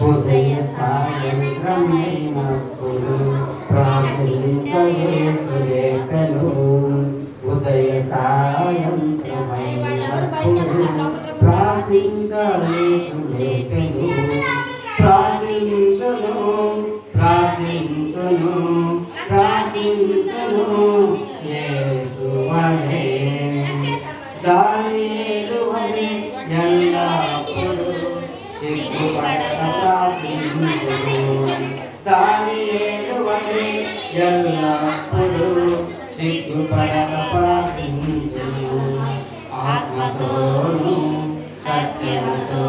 ఉదయ సాయంత్రమైనప్పుడు ప్రార్థించయేసులేఖను ఉదయ సాయంత్రమైనప్పుడు ప్రార్థించయేసులేఖను ప్రార్థింతును ప్రార్థింతును ప్రార్థింతును యేసువలే దానియేలు వలె ఎల్లప్పుడూ సిగ్గుపడక ప్రార్థింతును దానియేలు వలె ఎల్లప్పుడూ సిగ్గుపడక ప్రార్థింతును ఆత్మతోను సత్యముతో